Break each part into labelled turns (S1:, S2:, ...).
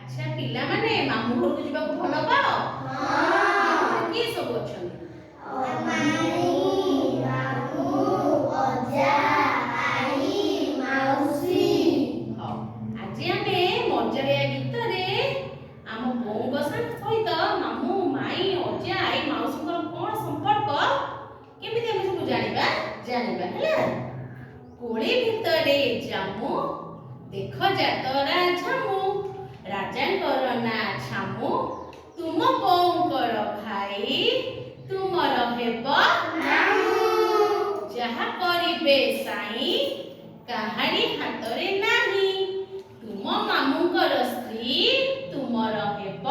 S1: ଆଚ୍ଛା ପିଲାମାନେ ମାମୁଁ ଘରକୁ ଯିବାକୁ ଭଲ ପାଅ? ହଁ। କିଏ ସବୁ ଅଛନ୍ତି? ହଉ ଆଜି ଆମେ ମଜାଳିଆ ଗୀତରେ ଆମ ବୋଉଙ୍କ ସହିତ ମାମୁଁ ମାଇଁ ଅଜା ଆଈ ମାଉସୀଙ୍କର କ'ଣ ସମ୍ପର୍କ କେମିତି ଆମେ ସବୁ ଜାଣିବା ହେଲା। କୋଳି ଭିତରେ ଜାମୁ ଦେଖ ଯାତରା ଝାମୁ ରାଜାଙ୍କର ନାଁ ଛାମୁ ତୁମ ବୋଉଙ୍କର ଭାଇ ତୁମର ହେବ ଯାହା କରିବେ ସାଇଁ କାହାରି ହାତରେ ନାହିଁ ତୁମ ମାମୁଁଙ୍କର ସ୍ତ୍ରୀ ତୁମର ହେବ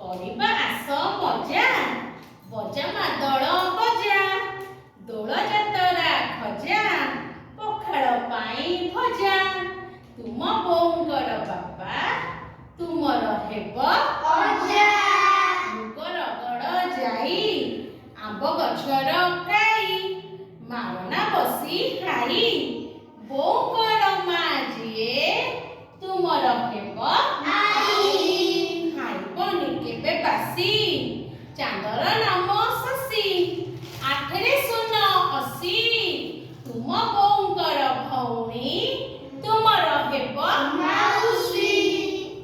S1: କରିବା ଆସ ମଜା ବଜା ମାଦଳ ବଜା ଦୋଳ ଯାତରା ଖଜା ପଖାଳ ପାଇଁ ଭଜା ତୁମ ବୋଉଙ୍କର ବାପା ତୁମର ହେବ ମୁଗ ରଗଡ଼ ଯାଇ ଆମ୍ବ ଗଛର କାଇ ମାରଣା ବସି ଖାଇ ବୋଉଙ୍କ